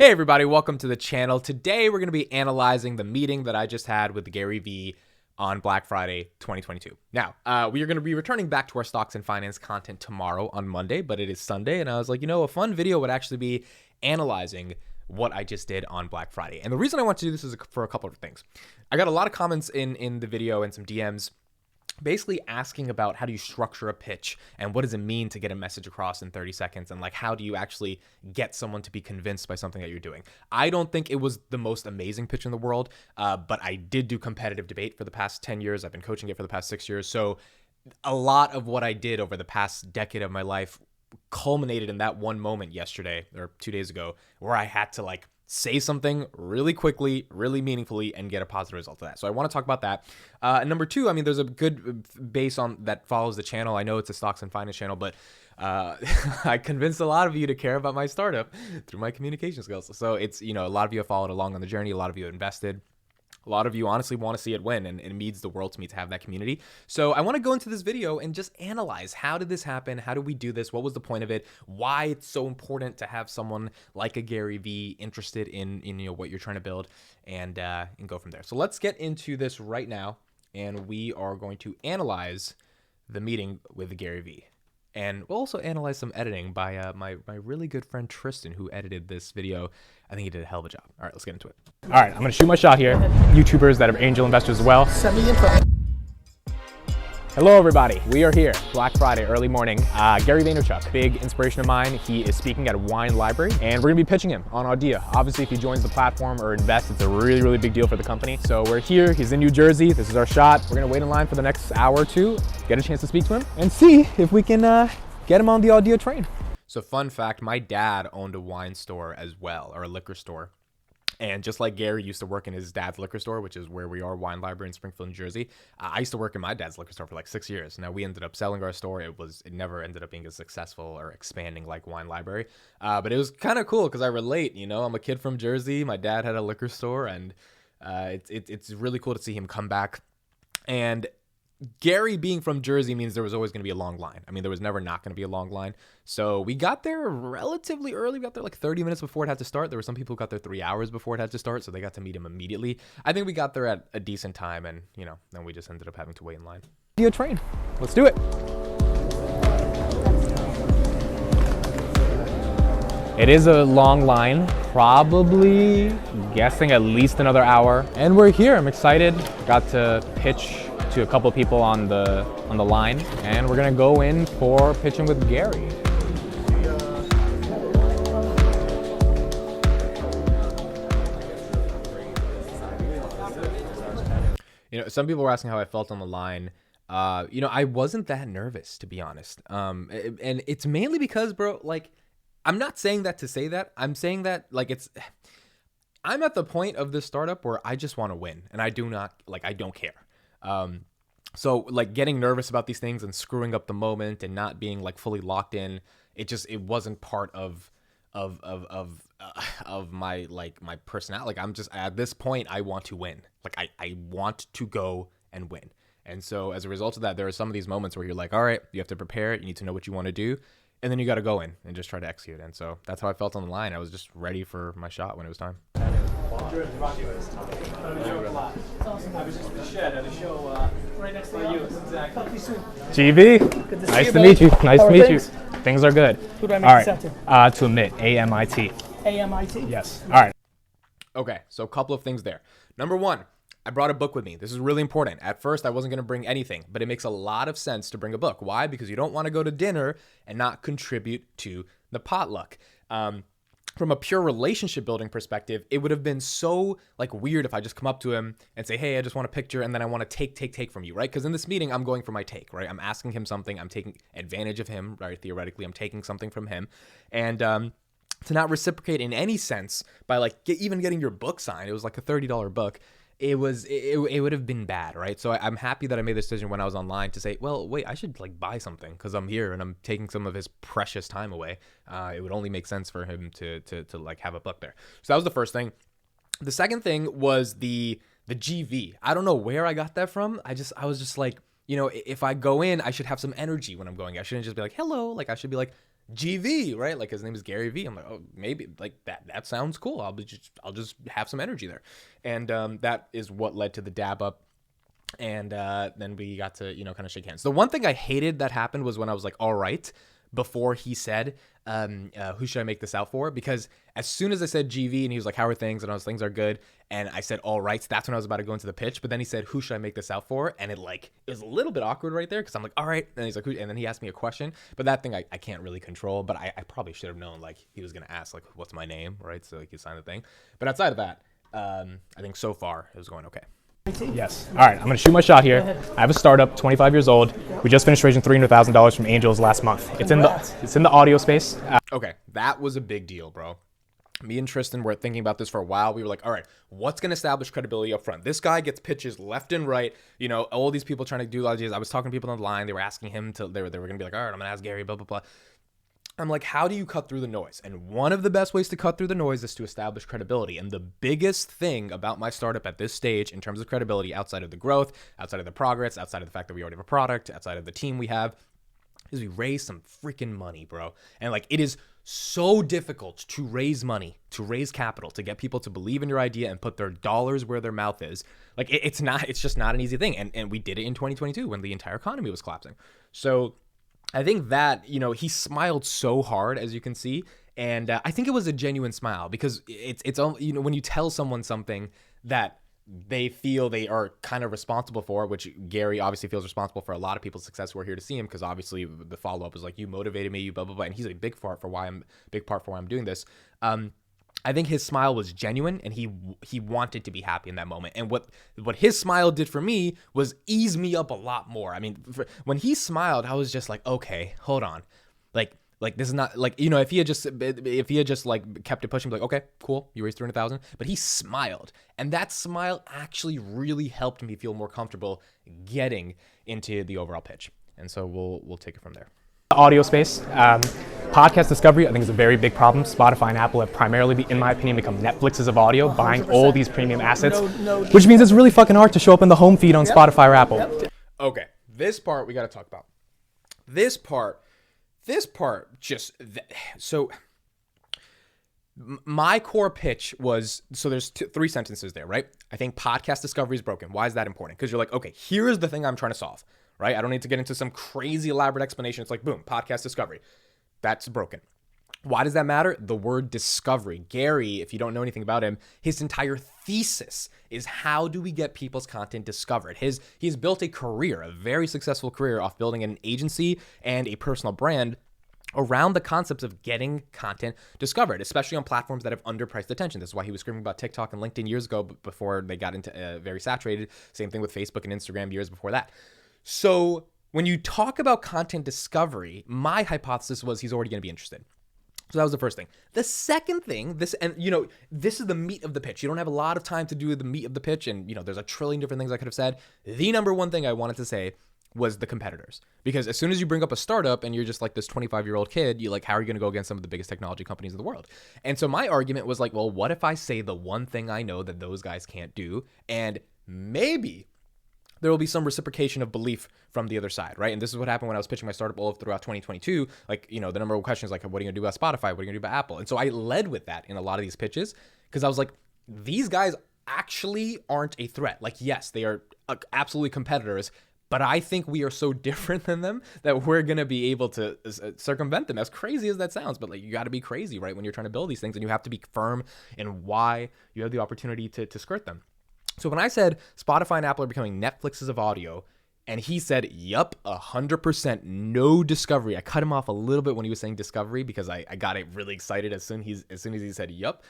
Hey everybody, welcome to the channel. Today we're going to be analyzing the meeting that I just had with Garyvee on Black Friday 2022. Now, we are going to be returning back to our stocks and finance content tomorrow on Monday, but it is Sunday, and I was like, a fun video would actually be analyzing what I just did on Black Friday. And the reason I want to do this is for a couple of things. I got a lot of comments in the video and some DMs basically asking about how do you structure a pitch and what does it mean to get a message across in 30 seconds and like how do you actually get someone to be convinced by something that you're doing. I don't think it was the most amazing pitch in the world, but I did do competitive debate for the past 10 years. I've been coaching it for the past 6 years. So a lot of what I did over the past decade of my life culminated in that one moment yesterday or 2 days ago where I had to say something really quickly, really meaningfully, and get a positive result of that. So I want to talk about that. And number two, there's a good base on that follows the channel. I know it's a stocks and finance channel, but I convinced a lot of you to care about my startup through my communication skills. So it's, a lot of you have followed along on the journey. A lot of you have invested. A lot of you honestly want to see it win, and it means the world to me to have that community. So I want to go into this video and just analyze, how did this happen? How did we do this? What was the point of it? Why it's so important to have someone like a Garyvee interested in what you're trying to build, and go from there. So let's get into this right now, and we are going to analyze the meeting with Garyvee. And we'll also analyze some editing by my really good friend Tristan, who edited this video. I think he did a hell of a job. All right, let's get into it. All right, I'm going to shoot my shot here. YouTubers that are angel investors as well. Send me info. Hello, everybody. We are here, Black Friday, early morning. Gary Vaynerchuk, big inspiration of mine. He is speaking at a wine library, and we're gonna be pitching him on Idea. Obviously, if he joins the platform or invests, it's a really, really big deal for the company. So we're here, he's in New Jersey. This is our shot. We're gonna wait in line for the next hour or two, get a chance to speak to him, and see if we can get him on the Idea train. So fun fact, my dad owned a wine store as well, or a liquor store. And just like Gary used to work in his dad's liquor store, which is where we are, Wine Library in Springfield, New Jersey, I used to work in my dad's liquor store for 6 years. Now, we ended up selling our store. It never ended up being as successful or expanding like Wine Library. But it was kind of cool because I relate, I'm a kid from Jersey. My dad had a liquor store, and it's really cool to see him come back. And Gary being from Jersey means there was always going to be a long line. There was never not going to be a long line. So we got there relatively early. We got there 30 minutes before it had to start. There were some people who got there 3 hours before it had to start, so they got to meet him immediately. I think we got there at a decent time, and, then we just ended up having to wait in line. Idea train. Let's do it. It is a long line, probably guessing at least another hour. And we're here. I'm excited. Got to pitch to a couple of people on the line, and we're gonna go in for pitching with Gary. Some people were asking how I felt on the line. I wasn't that nervous, to be honest. And it's mainly because, bro, I'm not saying that to say that. I'm saying that I'm at the point of this startup where I just want to win, and I don't care. So getting nervous about these things and screwing up the moment and not being fully locked in, it wasn't part of my my personality. I'm just at this point, I want to win. I want to go and win. And so as a result of that, there are some of these moments where you're all right, you have to prepare it. You need to know what you want to do. And then you got to go in and just try to execute. And so that's how I felt on the line. I was just ready for my shot when it was time. I was just in the shed at a show right next to you. Exactly. Talk to you soon. GV, nice to meet you. Nice to meet you. Things are good. Who do I make this out to? To Amit, AMIT. AMIT? Yes. All right. Okay, so a couple of things there. Number one, I brought a book with me. This is really important. At first, I wasn't going to bring anything, but it makes a lot of sense to bring a book. Why? Because you don't want to go to dinner and not contribute to the potluck. From a pure relationship building perspective, it would have been so weird if I just come up to him and say, hey, I just want a picture, and then I want to take from you, right? Because in this meeting, I'm going for my take, right? I'm asking him something. I'm taking advantage of him, right? Theoretically, I'm taking something from him. And to not reciprocate in any sense by even getting your book signed, it was a $30 book. It would have been bad, right? So I'm happy that I made the decision when I was online to say, well, wait, I should buy something because I'm here and I'm taking some of his precious time away. It would only make sense for him to have a book there. So that was the first thing. The second thing was the GV. I don't know where I got that from. I was just if I go in, I should have some energy when I'm going. I shouldn't just be hello. I should be GV, right? Like his name is Garyvee. I'm like, oh, maybe like that sounds cool. I'll just have some energy there. And that is what led to the dab up. And then we got to, kind of shake hands. The one thing I hated that happened was when I was like, all right, before he said, who should I make this out for? Because as soon as I said GV and he was like, how are things? And I was, things are good. And I said, all right, that's when I was about to go into the pitch. But then he said, who should I make this out for? And it was a little bit awkward right there because I'm like, all right. And he's like, who? And then he asked me a question. But that thing I can't really control. But I probably should have known, like, he was going to ask, like, what's my name? Right. So like, you sign the thing. But outside of that, I think so far it was going okay. Yes. All right, I'm going to shoot my shot here. I have a startup, 25 years old. We just finished raising $300,000 from angels last month. It's in the audio space. Okay, that was a big deal, bro. Me and Tristan were thinking about this for a while. We were like, all right, what's going to establish credibility up front? This guy gets pitches left and right. All these people trying to do ideas. I was talking to people on the line. They were asking him they were going to be like, all right, I'm going to ask Gary, blah, blah, blah. I'm like, how do you cut through the noise? And one of the best ways to cut through the noise is to establish credibility. And the biggest thing about my startup at this stage in terms of credibility, outside of the growth, outside of the progress, outside of the fact that we already have a product, outside of the team we have, is we raise some freaking money, bro. And like, it is so difficult to raise money, to raise capital, to get people to believe in your idea and put their dollars where their mouth is. Like, it's just not an easy thing. And we did it in 2022 when the entire economy was collapsing. So I think that, he smiled so hard, as you can see. And I think it was a genuine smile because it's when you tell someone something that they feel they are kind of responsible for, which Gary obviously feels responsible for a lot of people's success who are here to see him, because obviously the follow-up is like, you motivated me, you blah, blah, blah. And he's a big part for why I'm doing this. I think his smile was genuine and he wanted to be happy in that moment. And what his smile did for me was ease me up a lot more. I mean, when he smiled, I was just like, okay, hold on. Like this is not like, if he had just like kept it pushing, like, okay, cool, you raised 300,000, but he smiled. And that smile actually really helped me feel more comfortable getting into the overall pitch. And so we'll take it from there. Audio space. Podcast discovery, I think, is a very big problem. Spotify and Apple have primarily, in my opinion, become Netflixes of audio, buying all these premium assets, which means it's really fucking hard to show up in the home feed on Spotify or Apple. Okay, this part we got to talk about. This part, so my core pitch was, so there's three sentences there, right? I think podcast discovery is broken. Why is that important? Because you're like, okay, here's the thing I'm trying to solve, right? I don't need to get into some crazy elaborate explanation. It's like, boom, podcast discovery. That's broken. Why does that matter? The word discovery. Gary, if you don't know anything about him, his entire thesis is how do we get people's content discovered? He's built a career, a very successful career, off building an agency and a personal brand around the concepts of getting content discovered, especially on platforms that have underpriced attention. This is why he was screaming about TikTok and LinkedIn years ago before they got into very saturated. Same thing with Facebook and Instagram years before that. So when you talk about content discovery, my hypothesis was he's already going to be interested. So that was the first thing. The second thing, this is the meat of the pitch. You don't have a lot of time to do the meat of the pitch, and there's a trillion different things I could have said. The number one thing I wanted to say was the competitors. Because as soon as you bring up a startup and you're just like this 25-year-old kid, you're like, how are you going to go against some of the biggest technology companies in the world? And so my argument was like, well, what if I say the one thing I know that those guys can't do, and maybe there will be some reciprocation of belief from the other side, right? And this is what happened when I was pitching my startup all throughout 2022. Like, the number one question is like, what are you gonna do about Spotify? What are you gonna do about Apple? And so I led with that in a lot of these pitches because I was like, these guys actually aren't a threat. Like, yes, they are absolutely competitors, but I think we are so different than them that we're gonna be able to circumvent them. As crazy as that sounds, but like, you gotta be crazy, right? When you're trying to build these things, and you have to be firm in why you have the opportunity to skirt them. So when I said Spotify and Apple are becoming Netflixes of audio, and he said, yup, 100%, no discovery. I cut him off a little bit when he was saying discovery because I got it really excited as soon as he said, yup,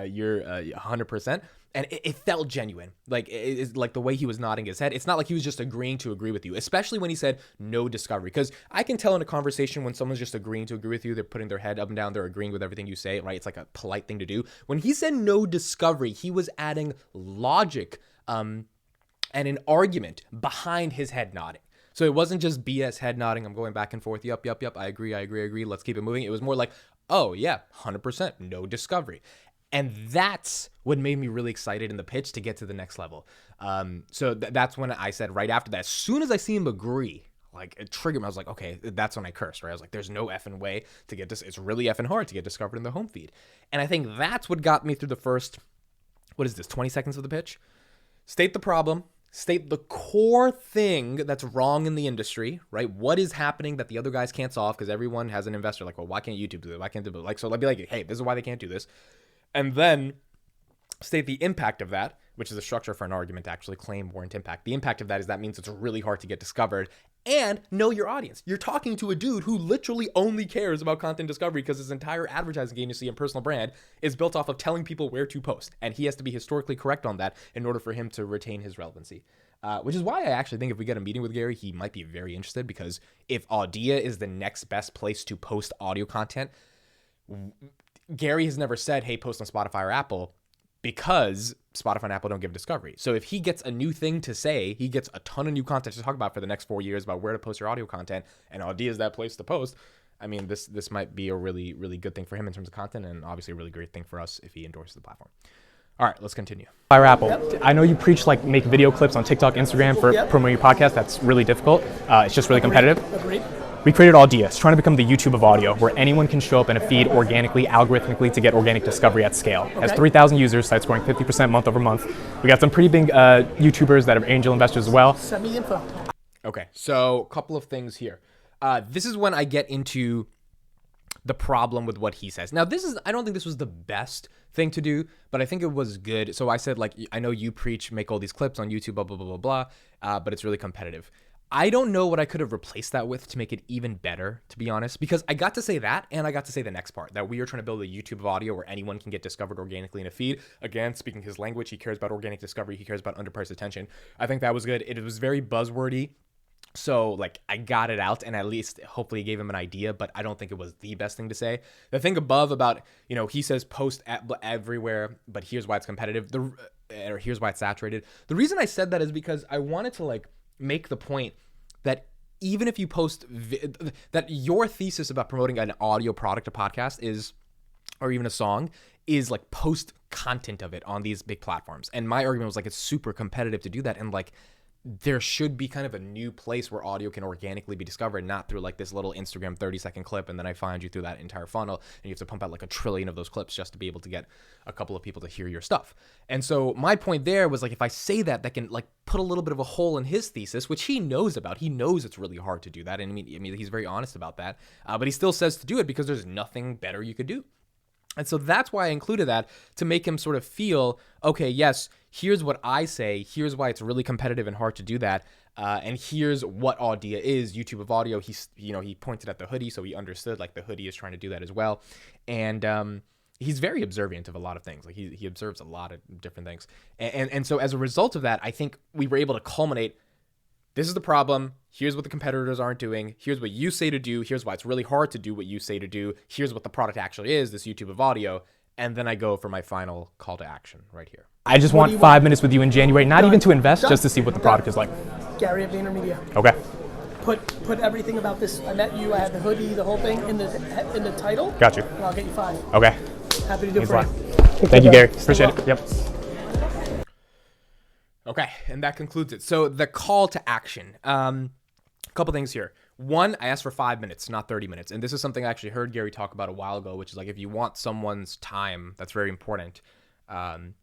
you're 100%. And it felt genuine. Like, it's like the way he was nodding his head. It's not like he was just agreeing to agree with you, especially when he said no discovery. Because I can tell in a conversation when someone's just agreeing to agree with you, they're putting their head up and down, they're agreeing with everything you say, right? It's like a polite thing to do. When he said no discovery, he was adding logic and an argument behind his head nodding. So it wasn't just BS head nodding. I'm going back and forth. Yup. I agree. Let's keep it moving. It was more like, oh yeah, 100%, no discovery. And that's what made me really excited in the pitch to get to the next level. So that's when I said right after that, as soon as I see him agree, Like, it triggered me. I was like, okay, that's when I cursed, right? I was like, there's no effing way to get this. It's really effing hard to get discovered in the home feed. And I think that's what got me through the first, 20 seconds of the pitch? State the problem. State the core thing that's wrong in the industry, right? What is happening that the other guys can't solve? Because everyone has an investor like, well, why can't YouTube do it? Why can't they do it? Like, so I'd be like, hey, this is why they can't do this. And then state the impact of that, which is a structure for an argument to actually claim warrant impact. The impact of that is that means it's really hard to get discovered, and know your audience. You're talking to a dude who literally only cares about content discovery because his entire advertising agency and personal brand is built off of telling people where to post. And he has to be historically correct on that in order for him to retain his relevancy. Which is why I actually think if we get a meeting with Gary, he might be very interested, because if Audia is the next best place to post audio content, Gary has never said, hey, post on Spotify or Apple, because Spotify and Apple don't give discovery. So if he gets a new thing to say, he gets a ton of new content to talk about for the next 4 years about where to post your audio content, and Audia is that place to post. I mean, this might be a really, really good thing for him in terms of content, and obviously a really great thing for us if he endorses the platform. All right, let's continue. Fire Apple. Yep. I know you preach like make video clips on TikTok, Instagram for promoting your podcast. That's really difficult. It's just really competitive. Agreed. We created Audia. It's trying to become the YouTube of audio, where anyone can show up in a feed organically, algorithmically, to get organic discovery at scale. It has 3,000 users, site's growing 50% month over month. We got some pretty big YouTubers that are angel investors as well. Send me info. Okay, so a couple of things here. This is when I get into the problem with what he says. Now, I don't think this was the best thing to do, but I think it was good. So I said, like, I know you preach, make all these clips on YouTube, blah, blah, blah, blah, blah, but it's really competitive. I don't know what I could have replaced that with to make it even better, to be honest, because I got to say that, and I got to say the next part, that we are trying to build a YouTube of audio where anyone can get discovered organically in a feed. Again, speaking his language, he cares about organic discovery, he cares about underpriced attention. I think that was good. It was very buzzwordy. So, like, I got it out, and at least hopefully gave him an idea, but I don't think it was the best thing to say. The thing above about, he says post everywhere, but here's why it's competitive, or here's why it's saturated. The reason I said that is because I wanted to, like, make the point that even if you post, that your thesis about promoting an audio product, a podcast is, or even a song, is like post content of it on these big platforms. And my argument was like, it's super competitive to do that. And like, there should be kind of a new place where audio can organically be discovered, not through like this little Instagram 30-second clip, and then I find you through that entire funnel, and you have to pump out like 1 trillion of those clips just to be able to get a couple of people to hear your stuff. And so my point there was like, if I say that can like put a little bit of a hole in his thesis, which he knows about. He knows it's really hard to do that, and I mean he's very honest about that, but he still says to do it because there's nothing better you could do. And so that's why I included that, to make him sort of feel, okay, yes, here's what I say, here's why it's really competitive and hard to do that, and here's what Audia is, YouTube of audio. He pointed at the hoodie, so he understood like the hoodie is trying to do that as well. And he's very observant of a lot of things. Like he observes a lot of different things. And so as a result of that, I think we were able to culminate, this is the problem. Here's what the competitors aren't doing. Here's what you say to do. Here's why it's really hard to do what you say to do. Here's what the product actually is, this YouTube of audio. And then I go for my final call to action right here. I just want 5 minutes with you in January, not even to invest, just to see what the product is like. Gary at VaynerMedia. Okay. Put everything about this. I met you. I had the hoodie, the whole thing in the title. Got you. And I'll get you 5. Okay. Happy to do it Thanks for you. Thank you, Gary. Appreciate it. Yep. Okay, and that concludes it. So the call to action. A couple things here. One, I asked for 5 minutes, not 30 minutes. And this is something I actually heard Gary talk about a while ago, which is like, if you want someone's time, that's very important. And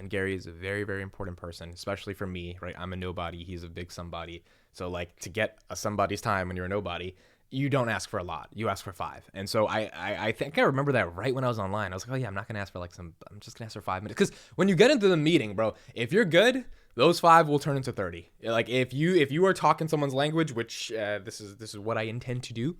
Gary is a very, very important person, especially for me, right? I'm a nobody. He's a big somebody. So like, to get a somebody's time when you're a nobody, you don't ask for a lot. You ask for 5. And so I think I remember that right when I was online. I was like, oh yeah, I'm not going to ask for like I'm just going to ask for 5 minutes. Because when you get into the meeting, bro, if you're good, those 5 will turn into 30. Like if you are talking someone's language, which this is what I intend to do,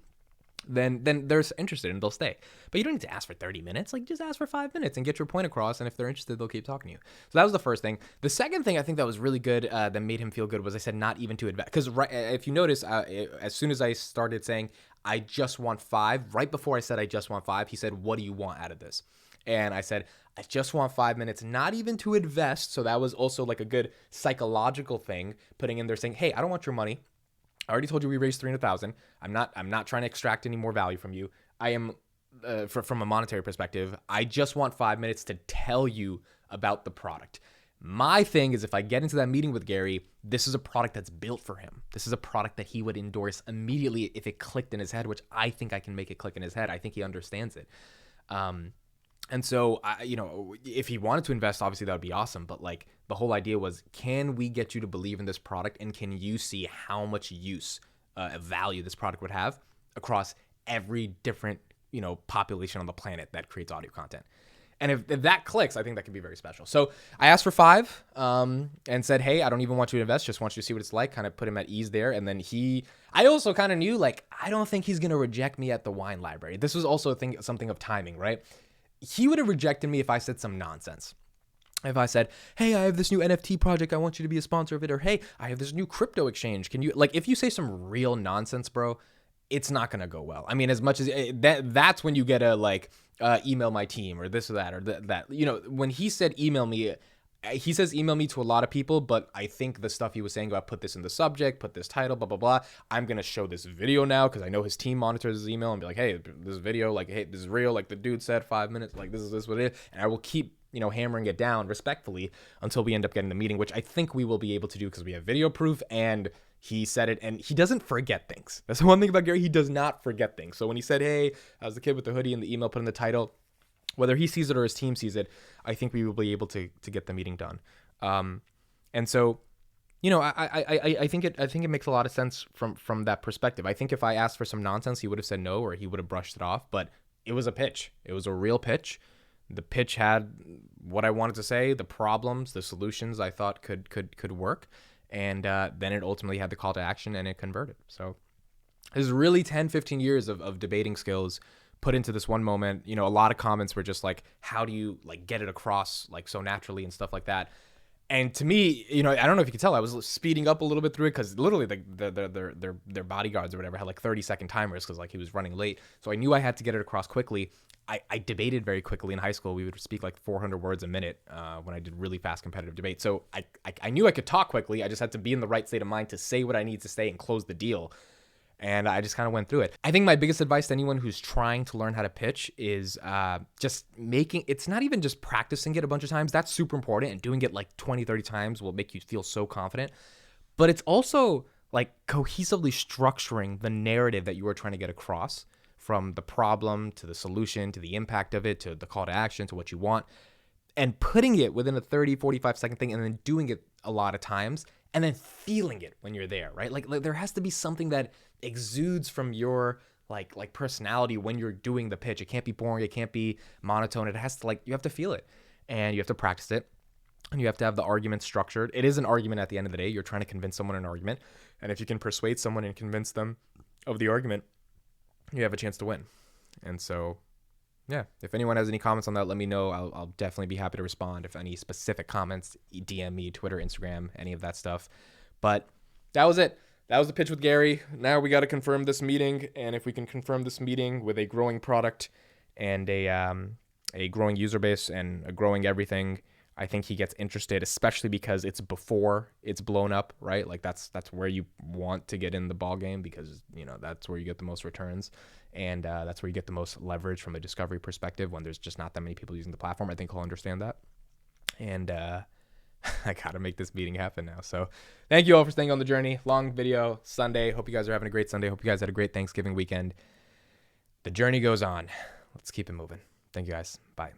then they're interested and they'll stay. But you don't need to ask for 30 minutes. Like, just ask for 5 minutes and get your point across. And if they're interested, they'll keep talking to you. So that was the first thing. The second thing I think that was really good, that made him feel good, was I said not even to invest. Because if you notice, as soon as I started saying, I just want 5, right before I said I just want 5, he said, what do you want out of this? And I said, I just want 5 minutes, not even to invest. So that was also like a good psychological thing, putting in there saying, hey, I don't want your money. I already told you we raised 300,000. I'm not trying to extract any more value from you. I am, from a monetary perspective, I just want 5 minutes to tell you about the product. My thing is, if I get into that meeting with Gary, this is a product that's built for him. This is a product that he would endorse immediately if it clicked in his head, which I think I can make it click in his head. I think he understands it. And so, if he wanted to invest, obviously that would be awesome. But like the whole idea was, can we get you to believe in this product, and can you see how much use, value this product would have across every different, population on the planet that creates audio content? And if that clicks, I think that could be very special. So I asked for 5 and said, hey, I don't even want you to invest. Just want you to see what it's like. Kind of put him at ease there. And then I also kind of knew, like, I don't think he's going to reject me at the wine library. This was also something of timing, right? He would have rejected me if I said some nonsense. If I said, hey, I have this new NFT project, I want you to be a sponsor of it. Or, hey, I have this new crypto exchange. Can you, like, if you say some real nonsense, bro, it's not going to go well. I mean, as much as that's when you get a, like, email my team or this or that or that. When he said email me, he says email me to a lot of people, but I think the stuff he was saying about put this in the subject, put this title, blah, blah, blah. I'm going to show this video now because I know his team monitors his email and be like, hey, this video, like, hey, this is real. Like the dude said 5 minutes, like this is what it is. And I will keep, hammering it down respectfully until we end up getting the meeting, which I think we will be able to do because we have video proof and he said it, and he doesn't forget things. That's the one thing about Gary. He does not forget things. So when he said, hey, I was the kid with the hoodie and the email put in the title, whether he sees it or his team sees it, I think we will be able to get the meeting done. And so, I think it makes a lot of sense from that perspective. I think if I asked for some nonsense, he would have said no, or he would have brushed it off, but it was a pitch. It was a real pitch. The pitch had what I wanted to say, the problems, the solutions I thought could work. And then it ultimately had the call to action and it converted. So there's really 10, 15 years of debating skills put into this one moment. A lot of comments were just like, how do you like get it across like so naturally and stuff like that. And to me, I don't know if you could tell, I was speeding up a little bit through it because literally their bodyguards or whatever had like 30-second timers because like he was running late. So I knew I had to get it across quickly. I debated very quickly in high school. We would speak like 400 words a minute when I did really fast competitive debate. So I knew I could talk quickly. I just had to be in the right state of mind to say what I need to say and close the deal. And I just kind of went through it. I think my biggest advice to anyone who's trying to learn how to pitch is just it's not even just practicing it a bunch of times. That's super important. And doing it like 20, 30 times will make you feel so confident. But it's also like cohesively structuring the narrative that you are trying to get across, from the problem to the solution to the impact of it to the call to action to what you want, and putting it within a 30, 45-second thing, and then doing it a lot of times and then feeling it when you're there, right? Like there has to be something that exudes from your like personality when you're doing the pitch. It can't be boring. It can't be monotone. It has to you have to feel it, and you have to practice it, and you have to have the argument structured. It is an argument at the end of the day. You're trying to convince someone an argument, and if you can persuade someone and convince them of the argument, you have a chance to win. And so, yeah, if anyone has any comments on that, let me know. I'll definitely be happy to respond. If any specific comments, DM me, Twitter, Instagram, any of that stuff. But that was it. That was the pitch with Gary. Now we got to confirm this meeting. And if we can confirm this meeting with a growing product and a growing user base and a growing everything, I think he gets interested, especially because it's before it's blown up, right? Like that's where you want to get in the ball game because, that's where you get the most returns. And that's where you get the most leverage from a discovery perspective when there's just not that many people using the platform. I think he'll understand that. And I got to make this meeting happen now. So thank you all for staying on the journey. Long video Sunday. Hope you guys are having a great Sunday. Hope you guys had a great Thanksgiving weekend. The journey goes on. Let's keep it moving. Thank you guys. Bye.